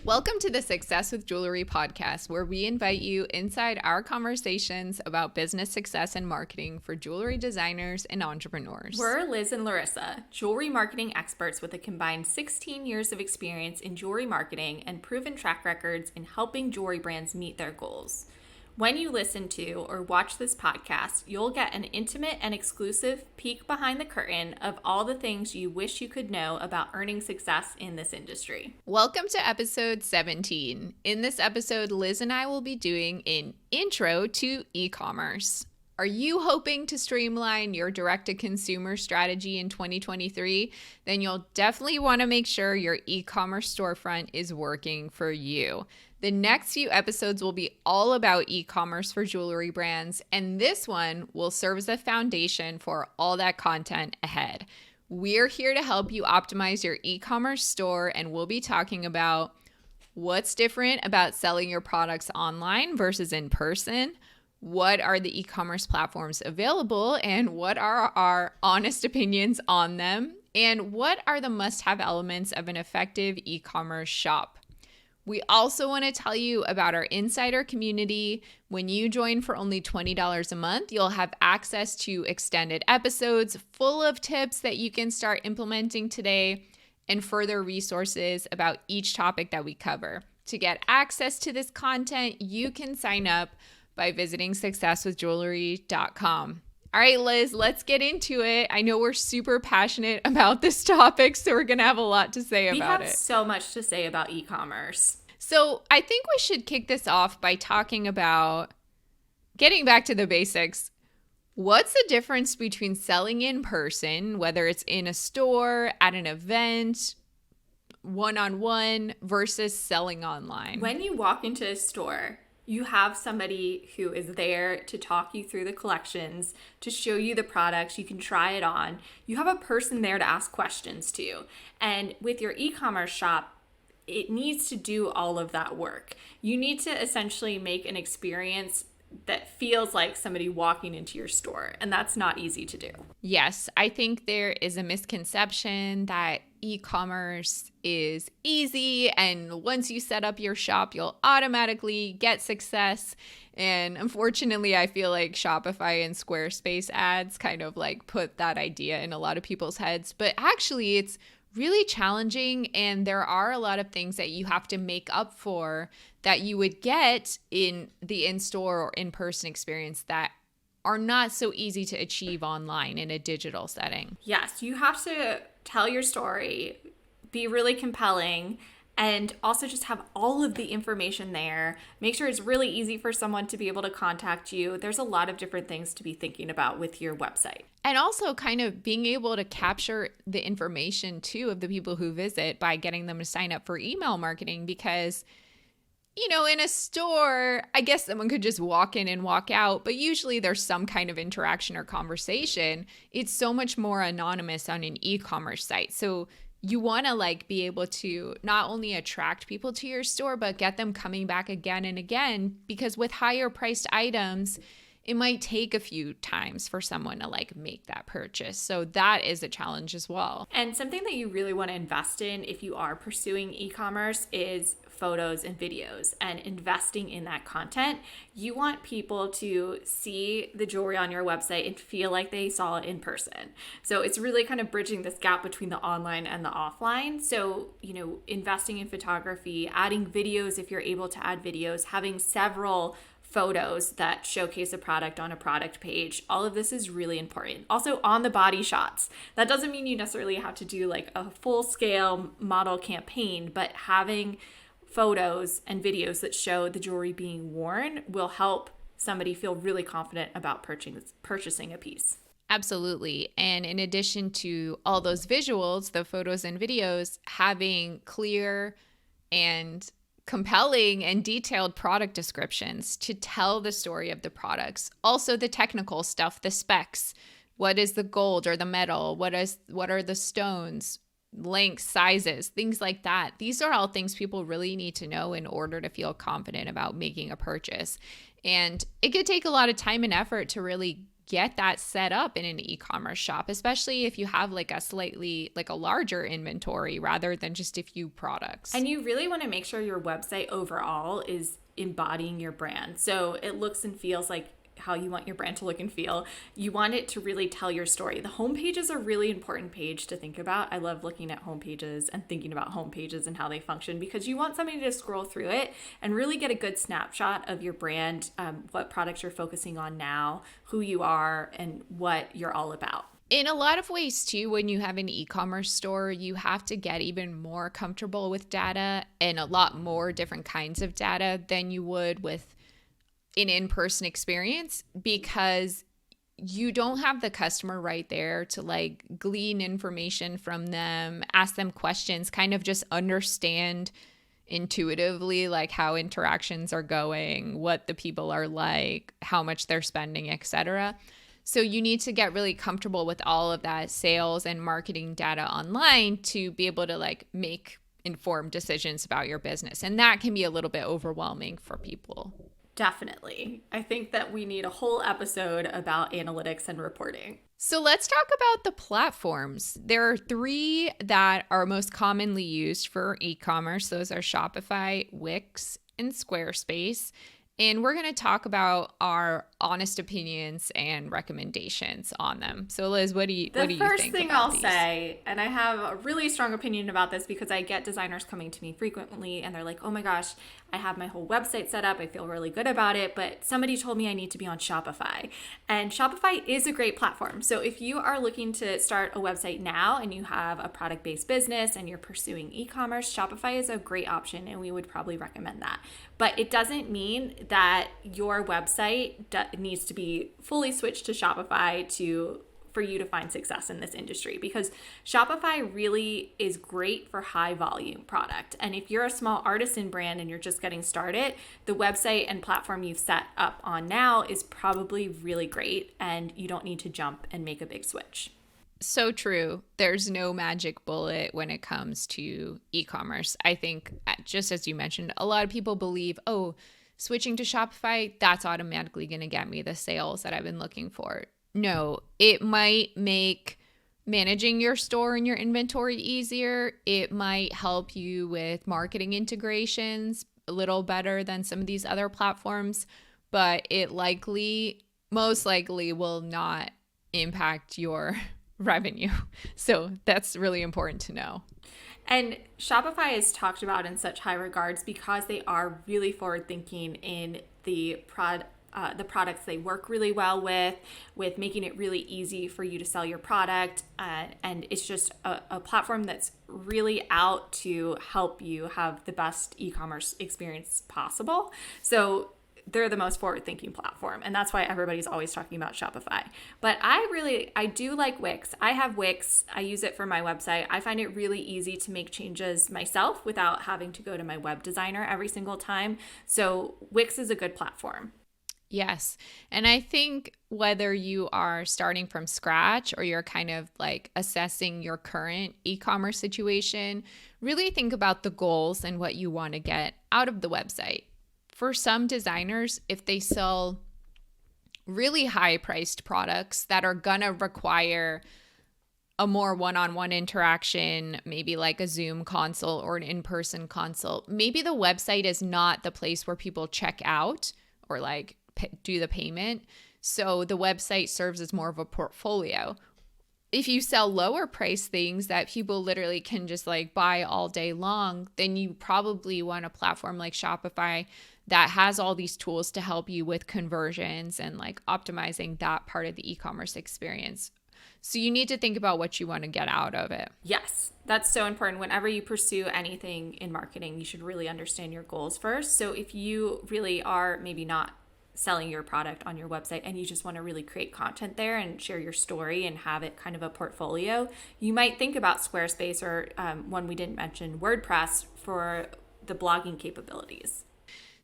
Welcome to the Success with Jewelry podcast, where we invite you inside our conversations about business success and marketing for jewelry designers and entrepreneurs. We're Liz and Laryssa, jewelry marketing experts with a combined 16 years of experience in jewelry marketing and proven track records in helping jewelry brands meet their goals. When you listen to or watch this podcast, you'll get an intimate and exclusive peek behind the curtain of all the things you wish you could know about earning success in this industry. Welcome to episode 17. In this episode, Liz and I will be doing an intro to e-commerce. Are you hoping to streamline your direct-to-consumer strategy in 2023? Then you'll definitely want to make sure your e-commerce storefront is working for you. The next few episodes will be all about e-commerce for jewelry brands, and this one will serve as a foundation for all that content ahead. We're here to help you optimize your e-commerce store, and we'll be talking about what's different about selling your products online versus in person, what are the e-commerce platforms available, and what are our honest opinions on them, and what are the must-have elements of an effective e-commerce shop. We also want to tell you about our insider community. When you join for only $20 a month, you'll have access to extended episodes full of tips that you can start implementing today and further resources about each topic that we cover. To get access to this content, you can sign up by visiting successwithjewelry.com. All right, Liz, let's get into it. I know we're super passionate about this topic, so we're going to have a lot to say about it. We have so much to say about e-commerce. So I think we should kick this off by talking about getting back to the basics. What's the difference between selling in person, whether it's in a store, at an event, one-on-one, versus selling online? When you walk into a store, you have somebody who is there to talk you through the collections, to show you the products. You can try it on. You have a person there to ask questions to. And with your e-commerce shop, it needs to do all of that work. You need to essentially make an experience that feels like somebody walking into your store, and that's not easy to do. Yes, I think there is a misconception that e-commerce is easy, and once you set up your shop, you'll automatically get success. And unfortunately, I feel like Shopify and Squarespace ads kind of like put that idea in a lot of people's heads, but actually it's really challenging, and there are a lot of things that you have to make up for that you would get in the in-store or in-person experience that are not so easy to achieve online in a digital setting. Yes, you have to tell your story, be really compelling, and also just have all of the information there. Make sure it's really easy for someone to be able to contact you. There's a lot of different things to be thinking about with your website. And also kind of being able to capture the information too of the people who visit by getting them to sign up for email marketing, because you know, in a store, I guess someone could just walk in and walk out, but usually there's some kind of interaction or conversation. It's so much more anonymous on an e-commerce site. So you want to like be able to not only attract people to your store, but get them coming back again and again, because with higher priced items, it might take a few times for someone to like make that purchase. So that is a challenge as well. And something that you really want to invest in if you are pursuing e-commerce is photos and videos, and investing in that content. You want people to see the jewelry on your website and feel like they saw it in person. So it's really kind of bridging this gap between the online and the offline. So, you know, investing in photography, adding videos if you're able to add videos, having several photos that showcase a product on a product page. All of this is really important. Also on the body shots. That doesn't mean you necessarily have to do like a full scale model campaign, but having photos and videos that show the jewelry being worn will help somebody feel really confident about purchasing a piece. Absolutely. And in addition to all those visuals, the photos and videos, having clear and compelling and detailed product descriptions to tell the story of the products. Also the technical stuff, the specs. What is the gold or the metal? What are the stones? Lengths, sizes, things like that. These are all things people really need to know in order to feel confident about making a purchase. And it could take a lot of time and effort to really get that set up in an e-commerce shop, especially if you have like a larger inventory rather than just a few products. And you really want to make sure your website overall is embodying your brand. So it looks and feels like how you want your brand to look and feel. You want it to really tell your story. The homepage is a really important page to think about. I love looking at homepages and thinking about homepages and how they function, because you want somebody to scroll through it and really get a good snapshot of your brand, what products you're focusing on now, who you are, and what you're all about. In a lot of ways too, when you have an e-commerce store, you have to get even more comfortable with data and a lot more different kinds of data than you would with an in-person experience, because you don't have the customer right there to like glean information from them, ask them questions, kind of just understand intuitively like how interactions are going, what the people are like, how much they're spending, etc. So you need to get really comfortable with all of that sales and marketing data online to be able to like make informed decisions about your business. And that can be a little bit overwhelming for people. Definitely. I think that we need a whole episode about analytics and reporting. So let's talk about the platforms. There are 3 that are most commonly used for e-commerce. Those are Shopify, Wix, and Squarespace. And we're going to talk about our honest opinions and recommendations on them. So Liz, what do you think? The first thing I'll say, and I have a really strong opinion about this because I get designers coming to me frequently and they're like, oh my gosh, I have my whole website set up. I feel really good about it, but somebody told me I need to be on Shopify. And Shopify is a great platform. So if you are looking to start a website now and you have a product-based business and you're pursuing e-commerce, Shopify is a great option and we would probably recommend that. But it doesn't mean that your website needs to be fully switched to Shopify for you to find success in this industry, because Shopify really is great for high volume product. And if you're a small artisan brand and you're just getting started, the website and platform you've set up on now is probably really great and you don't need to jump and make a big switch. So true. There's no magic bullet when it comes to e-commerce. I think, just as you mentioned, a lot of people believe, oh, switching to Shopify, that's automatically going to get me the sales that I've been looking for. No, it might make managing your store and your inventory easier. It might help you with marketing integrations a little better than some of these other platforms, but it most likely will not impact your revenue. So that's really important to know. And Shopify is talked about in such high regards because they are really forward thinking in the products they work really well with making it really easy for you to sell your product. And it's just a platform that's really out to help you have the best e-commerce experience possible. So they're the most forward-thinking platform, and that's why everybody's always talking about Shopify. But I do like Wix. I have Wix. I use it for my website. I find it really easy to make changes myself without having to go to my web designer every single time. So Wix is a good platform. Yes. And I think whether you are starting from scratch or you're kind of like assessing your current e-commerce situation, really think about the goals and what you want to get out of the website. For some designers, if they sell really high-priced products that are going to require a more one-on-one interaction, maybe like a Zoom consult or an in-person consult, maybe the website is not the place where people check out or like do the payment. So the website serves as more of a portfolio. If you sell lower price things that people literally can just like buy all day long, then you probably want a platform like Shopify that has all these tools to help you with conversions and like optimizing that part of the e-commerce experience. So you need to think about what you want to get out of it. Yes, that's so important. Whenever you pursue anything in marketing, you should really understand your goals first. So if you really are maybe not selling your product on your website and you just want to really create content there and share your story and have it kind of a portfolio, you might think about Squarespace or one we didn't mention, WordPress, for the blogging capabilities.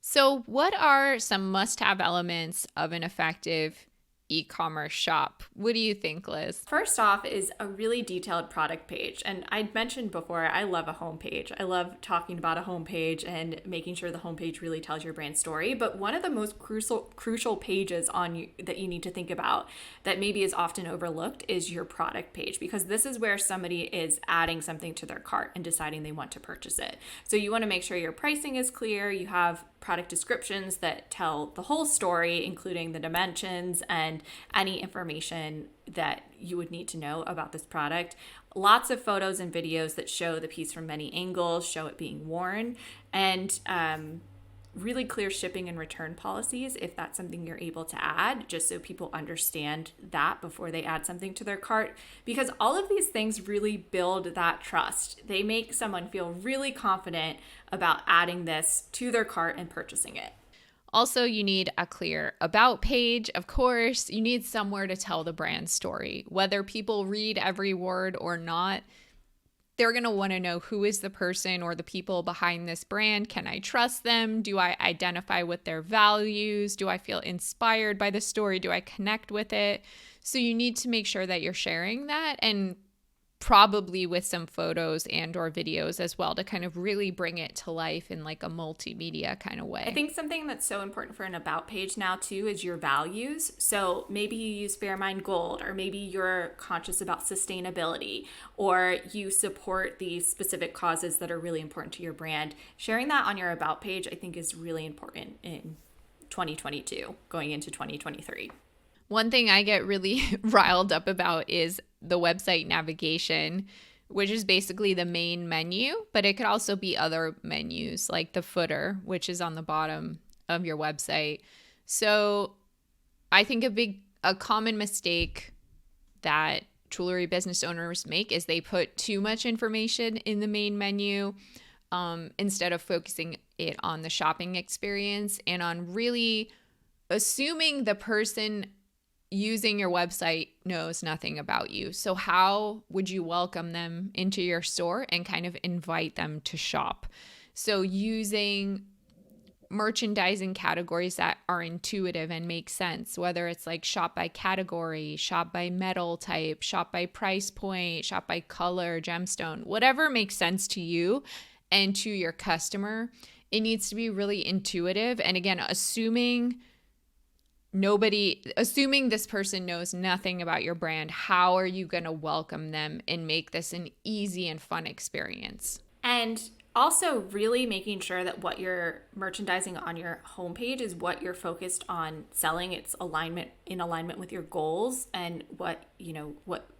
So what are some must-have elements of an effective e-commerce shop. What do you think, Liz? First off is a really detailed product page. And I mentioned before, I love a homepage. I love talking about a homepage and making sure the homepage really tells your brand story. But one of the most crucial pages that you need to think about that maybe is often overlooked is your product page, because this is where somebody is adding something to their cart and deciding they want to purchase it. So you want to make sure your pricing is clear, you have product descriptions that tell the whole story, including the dimensions and any information that you would need to know about this product. Lots of photos and videos that show the piece from many angles, show it being worn, and really clear shipping and return policies if that's something you're able to add, just so people understand that before they add something to their cart. Because all of these things really build that trust. They make someone feel really confident about adding this to their cart and purchasing it. Also, you need a clear about page. Of course, you need somewhere to tell the brand story. Whether people read every word or not, they're going to want to know, who is the person or the people behind this brand? Can I trust them? Do I identify with their values? Do I feel inspired by the story? Do I connect with it? So you need to make sure that you're sharing that, and probably with some photos and or videos as well, to kind of really bring it to life in like a multimedia kind of way. I think something that's so important for an about page now too is your values. So maybe you use Fair Mind Gold, or maybe you're conscious about sustainability, or you support these specific causes that are really important to your brand. Sharing that on your about page, I think, is really important in 2022 going into 2023. One thing I get really riled up about is the website navigation, which is basically the main menu, but it could also be other menus like the footer, which is on the bottom of your website. So I think a common mistake that jewelry business owners make is they put too much information in the main menu instead of focusing it on the shopping experience and on really assuming the person using your website knows nothing about you. So how would you welcome them into your store and kind of invite them to shop? So using merchandising categories that are intuitive and make sense, whether it's like shop by category, shop by metal type, shop by price point, shop by color, gemstone, whatever makes sense to you and to your customer. It needs to be really intuitive. And again, assuming this person knows nothing about your brand, how are you going to welcome them and make this an easy and fun experience? And also really making sure that what you're merchandising on your homepage is what you're focused on selling. It's in alignment with your goals and what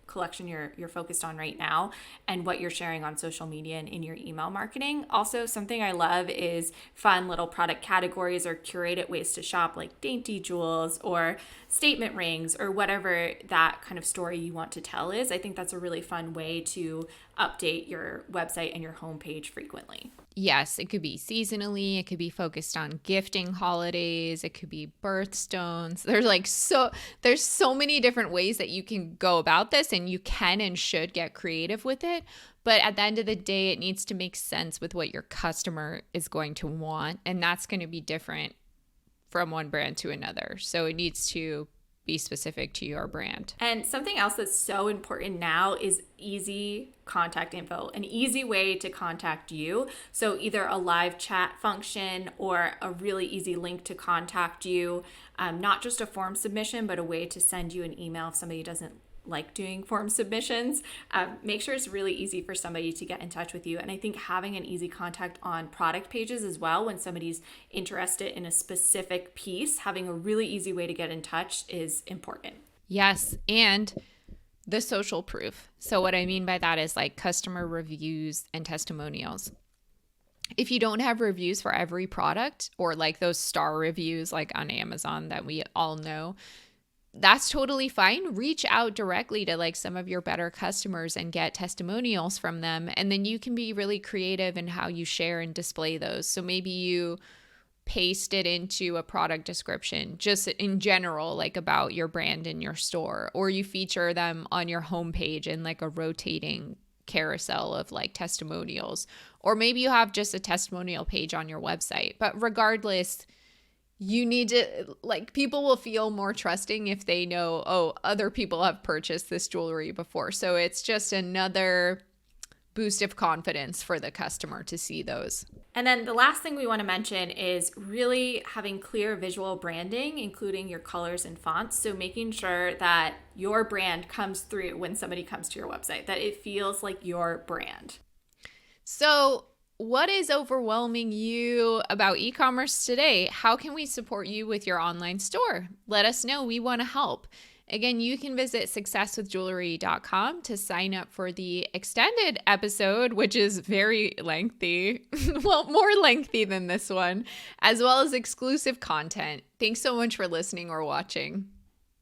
collection you're focused on right now, and what you're sharing on social media and in your email marketing. Also, something I love is fun little product categories or curated ways to shop, like dainty jewels or statement rings or whatever that kind of story you want to tell is. I think that's a really fun way to update your website and your homepage frequently. Yes, it could be seasonally, it could be focused on gifting holidays, it could be birthstones. There's so many different ways that you can go about this, and you can and should get creative with it. But at the end of the day, it needs to make sense with what your customer is going to want, and that's going to be different from one brand to another. So it needs to be specific to your brand. And something else that's so important now is easy contact info, an easy way to contact you. So either a live chat function or a really easy link to contact you, not just a form submission, but a way to send you an email if somebody doesn't like doing form submissions. Make sure it's really easy for somebody to get in touch with you. And I think having an easy contact on product pages as well, when somebody's interested in a specific piece, having a really easy way to get in touch is important. Yes, and the social proof. So what I mean by that is like customer reviews and testimonials. If you don't have reviews for every product, or like those star reviews like on Amazon that we all know, that's totally fine. Reach out directly to like some of your better customers and get testimonials from them. And then you can be really creative in how you share and display those. So maybe you paste it into a product description, just in general, like about your brand in your store, or you feature them on your homepage in like a rotating carousel of like testimonials, or maybe you have just a testimonial page on your website. But regardless, You need to, like, people will feel more trusting if they know, oh, other people have purchased this jewelry before. So it's just another boost of confidence for the customer to see those. And then the last thing we want to mention is really having clear visual branding, including your colors and fonts. So making sure that your brand comes through when somebody comes to your website, that it feels like your brand. So what is overwhelming you about e-commerce today? How can we support you with your online store? Let us know. We want to help. Again, you can visit successwithjewelry.com to sign up for the extended episode, which is very lengthy, well, more lengthy than this one, as well as exclusive content. Thanks so much for listening or watching.